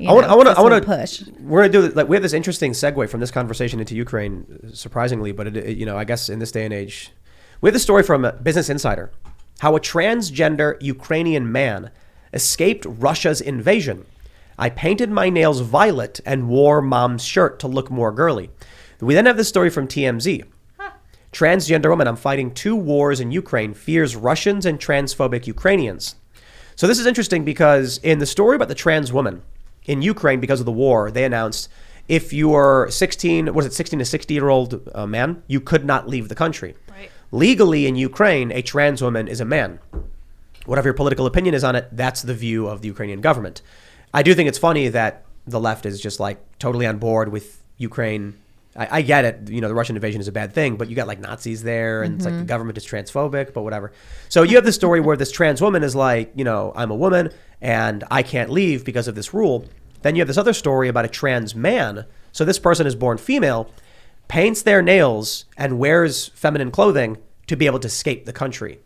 I want to push. We're gonna do we have this interesting segue from this conversation into Ukraine, surprisingly, but I guess in this day and age, we have the story from Business Insider, how a transgender Ukrainian man escaped Russia's invasion. I painted my nails violet and wore mom's shirt to look more girly. We then have this story from TMZ. Transgender woman, I'm fighting 2 wars in Ukraine, fears Russians and transphobic Ukrainians. So this is interesting because in the story about the trans woman in Ukraine, because of the war, they announced if you were 16 to 60-year-old man, you could not leave the country. Right. Legally in Ukraine, a trans woman is a man. Whatever your political opinion is on it, that's the view of the Ukrainian government. I do think it's funny that the left is just like totally on board with Ukraine. I get it. You know, the Russian invasion is a bad thing, but you got like Nazis there and it's like the government is transphobic, but whatever. So you have this story where this trans woman is like, you know, I'm a woman and I can't leave because of this rule. Then you have this other story about a trans man. So this person is born female, paints their nails and wears feminine clothing to be able to escape the country.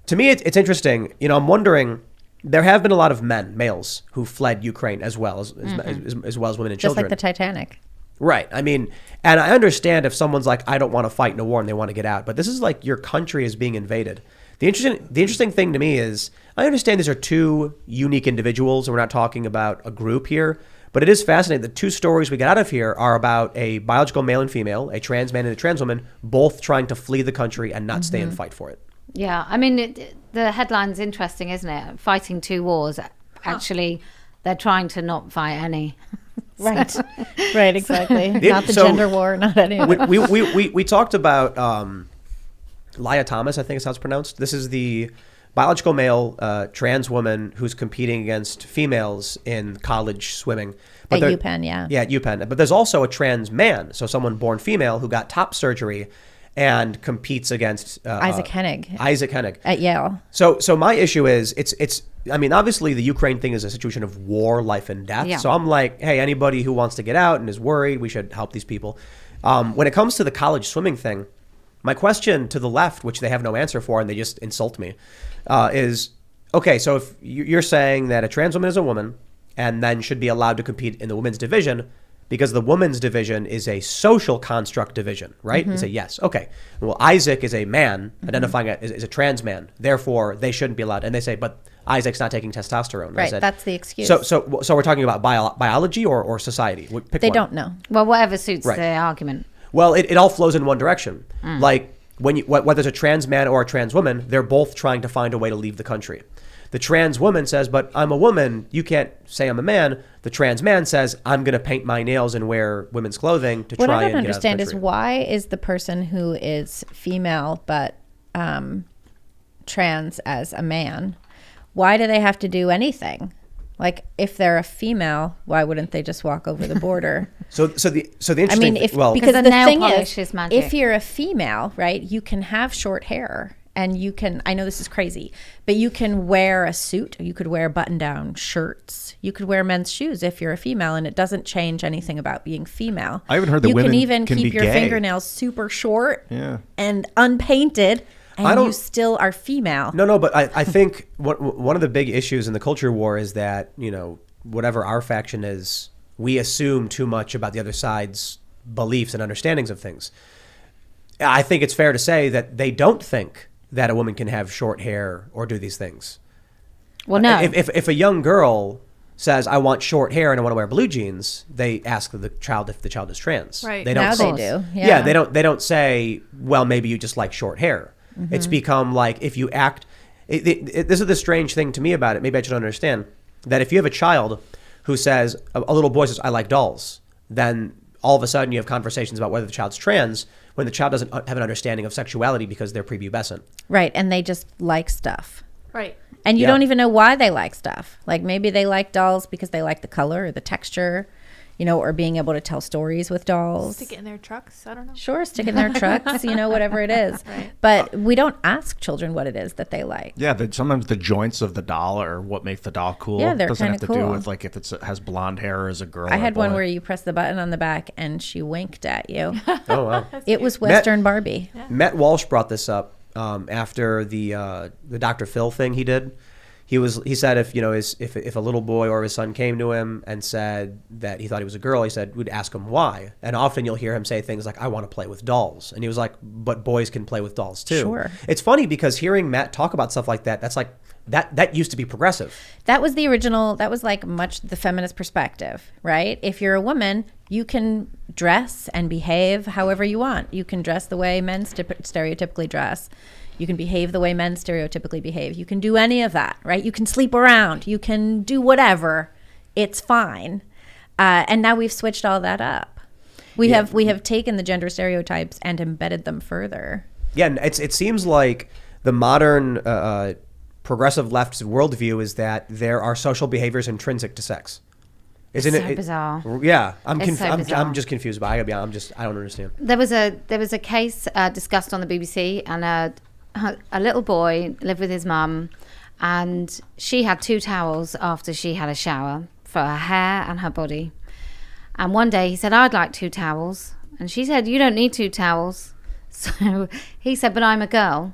To me, it's interesting. You know, I'm wondering, there have been a lot of males who fled Ukraine as well as women and children. Just like the Titanic. Right. I mean, and I understand if someone's like, I don't want to fight in a war and they want to get out, but this is like your country is being invaded. The interesting thing to me is I understand these are 2 unique individuals and we're not talking about a group here, but it is fascinating. The 2 stories we get out of here are about a biological male and female, a trans man and a trans woman, both trying to flee the country and not stay and fight for it. Yeah. I mean, the headline's interesting, isn't it? Fighting 2 wars. Actually, they're trying to not fight any. Right. Right, exactly. Not the gender war, not any of it. We talked about Laya Thomas, I think is how it's pronounced. This is the biological male trans woman who's competing against females in college swimming. But at UPenn, yeah. Yeah, at UPenn. But there's also a trans man, so someone born female who got top surgery and competes against Isaac Hennig. Isaac Hennig. At Yale. So my issue is I mean, obviously the Ukraine thing is a situation of war, life and death. Yeah. So I'm like, hey, anybody who wants to get out and is worried, we should help these people. When it comes to the college swimming thing, my question to the left, which they have no answer for and they just insult me, is, okay, so if you're saying that a trans woman is a woman and then should be allowed to compete in the women's division, because the women's division is a social construct division, right? You say, yes. Okay. Well, Isaac is a man identifying as a trans man. Therefore, they shouldn't be allowed. And they say, but Isaac's not taking testosterone. Right. That's the excuse. So we're talking about biology or society? Pick they one. don't know. Well, whatever suits Right. the argument. Well, it all flows in one direction. Like whether it's a trans man or a trans woman, they're both trying to find a way to leave the country. The trans woman says, but I'm a woman. You can't say I'm a man. The trans man says, I'm going to paint my nails and wear women's clothing to try and get out of the country. What I don't understand is why is the person who is female but trans as a man, why do they have to do anything? Like, if they're a female, why wouldn't they just walk over the border? So the interesting I mean, because the the nail thing polish is magic. if you're a female, right, you can have short hair. And you can, I know this is crazy, but you can wear a suit. You could wear button-down shirts. You could wear men's shoes if you're a female, and it doesn't change anything about being female. I even heard that women can even can keep be your gay. fingernails super short Yeah. and unpainted, and you still are female. No, but I think one of the big issues in the culture war is that, you know, whatever our faction is, we assume too much about the other side's beliefs and understandings of things. I think it's fair to say that they don't think that a woman can have short hair or do these things. Well, no. If a young girl says, I want short hair and I want to wear blue jeans, they ask the child if the child is trans. Right. They don't Now say, they do. Yeah, they don't say, well, maybe you just like short hair. It's become like, if you act, this is the strange thing to me about it. Maybe I should understand that if you have a child who says, a little boy says, I like dolls, then all of a sudden you have conversations about whether the child's trans when the child doesn't have an understanding of sexuality because they're prepubescent. Right, and they just like stuff. Right. And you Yeah. don't even know why they like stuff. Like maybe they like dolls because they like the color or the texture, you know, or being able to tell stories with dolls. Stick it in their trucks. I don't know. Sure, stick in their trucks, you know, whatever it is. Right. But we don't ask children what it is that they like. Yeah, sometimes the joints of the doll or what makes the doll cool. Yeah, they're doesn't have kinda to do cool. with like if it has blonde hair or is a girl. I or a had one boy. where you press the button on the back and she winked at you. Oh, wow. It was Western Barbie. Matt Walsh brought this up after the Dr. Phil thing he did. He said if if a little boy or his son came to him and said that he thought he was a girl, he said we'd ask him why. And often you'll hear him say things like, I want to play with dolls. And he was like, but boys can play with dolls too. Sure. It's funny because hearing Matt talk about stuff like that, that's like that used to be progressive. That was the original, that was like much the feminist perspective, right? If you're a woman, you can dress and behave however you want. You can dress the way men stereotypically dress. You can behave the way men stereotypically behave. You can do any of that, right? You can sleep around. You can do whatever. It's fine. And now we've switched all that up. We have taken the gender stereotypes and embedded them further. Yeah, and it seems like the modern progressive left's worldview is that there are social behaviors intrinsic to sex. Isn't it bizarre? Yeah, I'm just confused by it. I don't understand. There was a case discussed on the BBC, and a little boy lived with his mum, and she had 2 towels after she had a shower for her hair and her body. And one day he said, I'd like 2 towels. And she said, you don't need 2 towels. So he said, but I'm a girl.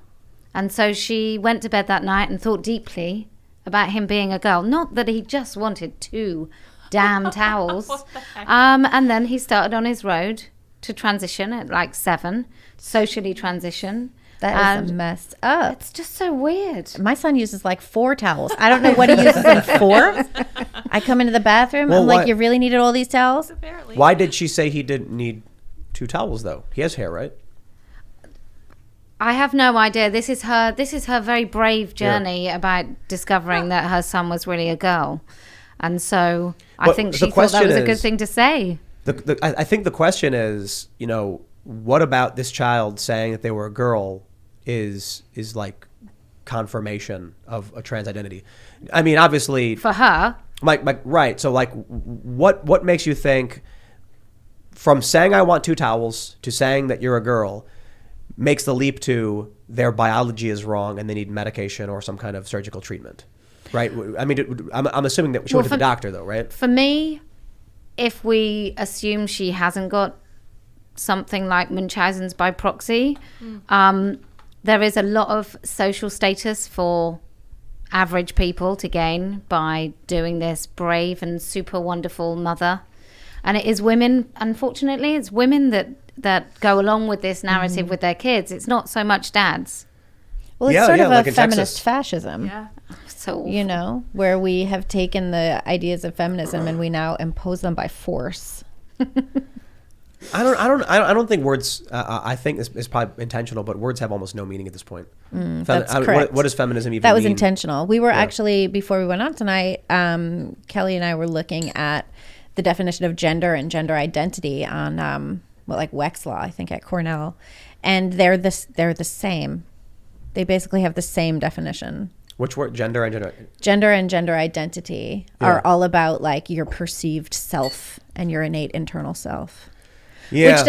And so she went to bed that night and thought deeply about him being a girl. Not that he just wanted 2 damn towels. And then he started on his road to transition at like 7, socially transition. That is messed up. It's just so weird. My son uses like 4 towels. I don't know what he uses them for. I come into the bathroom. I'm like, you really needed all these towels? Apparently. Why did she say he didn't need 2 towels though? He has hair, right? I have no idea. This is her very brave journey about discovering that her son was really a girl. And so I think she thought that was a good thing to say. I think the question is, what about this child saying that they were a girl is like confirmation of a trans identity? I mean, obviously for her, right. So like, what makes you think from saying I want 2 towels to saying that you're a girl makes the leap to their biology is wrong and they need medication or some kind of surgical treatment, right? I mean, I'm assuming that she went to the doctor though, right? For me, if we assume she hasn't got something like Munchausen's by proxy, there is a lot of social status for average people to gain by doing this brave and super wonderful mother. And it is women, unfortunately, it's women that go along with this narrative with their kids. It's not so much dads. Well, it's sort of like a feminist Texas. Fascism. Yeah. So where we have taken the ideas of feminism and we now impose them by force. I don't think words. I think it's probably intentional, but words have almost no meaning at this point. That's correct. What does feminism even mean? That was intentional. We were actually, before we went on tonight, Kellie and I were looking at the definition of gender and gender identity on Wexlaw, I think at Cornell, and they're the same. They basically have the same definition. Which word? Gender and gender. Gender and gender identity are all about like your perceived self and your innate internal self. Yeah.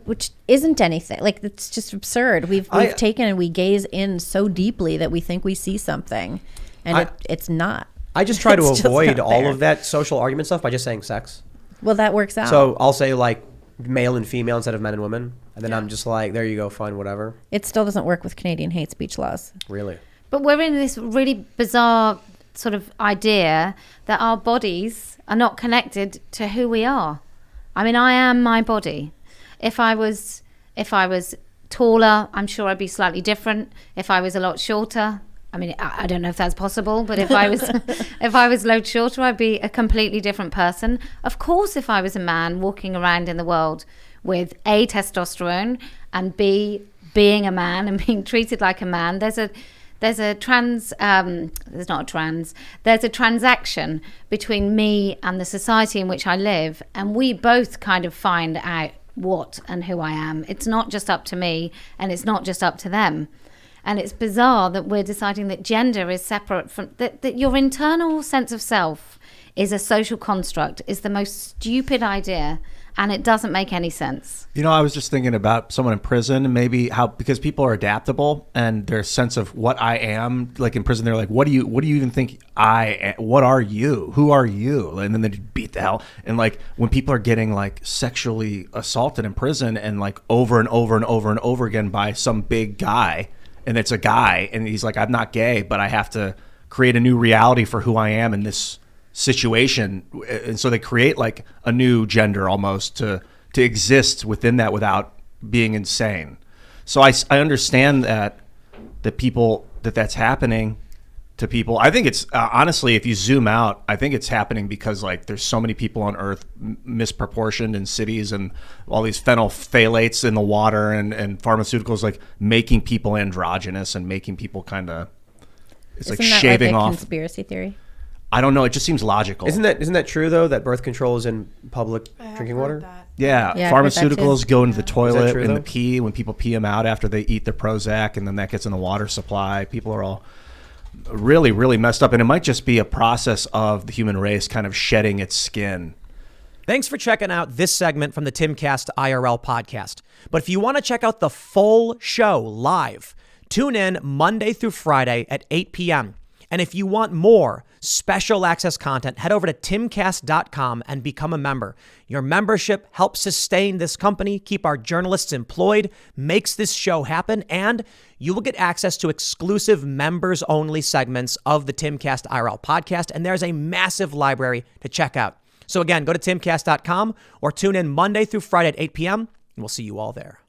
Which isn't anything. Like, it's just absurd. We've taken and we gaze in so deeply that we think we see something, and it's not. I just try to avoid all of that social argument stuff by just saying sex. Well, that works out. So I'll say like male and female instead of men and women, and then I'm just like, there you go, fine, whatever. It still doesn't work with Canadian hate speech laws. Really? But we're in this really bizarre sort of idea that our bodies are not connected to who we are. I mean, I am my body. If I was taller, I'm sure I'd be slightly different. If I was a lot shorter, I mean, I don't know if that's possible, but if I was loads shorter, I'd be a completely different person. Of course, if I was a man walking around in the world with A, testosterone, and B, being a man and being treated like a man, there's a transaction between me and the society in which I live, and we both kind of find out what and who I am. It's not just up to me, and it's not just up to them. And it's bizarre that we're deciding that gender is separate from that your internal sense of self is a social construct, is the most stupid idea, and it doesn't make any sense. I was just thinking about someone in prison, maybe because people are adaptable and their sense of what I am, like in prison, they're like, what do you even think I am? What are you? Who are you? And then they beat the hell. And like when people are getting like sexually assaulted in prison and like over and over and over and over again by some big guy, and it's a guy, and he's like, I'm not gay, but I have to create a new reality for who I am in this situation. And so they create like a new gender almost to exist within that without being insane. So I understand that that's happening to people. I think it's honestly, if you zoom out, I think it's happening because like there's so many people on Earth misproportioned in cities and all these phenolphthalates in the water and pharmaceuticals like making people androgynous and making people kind of Isn't like that shaving like a off. Conspiracy theory. I don't know. It just seems logical. Isn't that true though? That birth control is in public drinking water. Yeah, Yeah, I've heard that pharmaceuticals too. go into the toilet true, in though? the pee when people pee them out after they eat their Prozac, and then that gets in the water supply. People are all really, really messed up, and it might just be a process of the human race kind of shedding its skin. Thanks for checking out this segment from the Timcast IRL podcast. But if you want to check out the full show live, tune in Monday through Friday at 8 p.m. And if you want more special access content, head over to timcast.com and become a member. Your membership helps sustain this company, keep our journalists employed, makes this show happen, and you will get access to exclusive members-only segments of the Timcast IRL podcast, and there's a massive library to check out. So again, go to timcast.com or tune in Monday through Friday at 8 p.m., and we'll see you all there.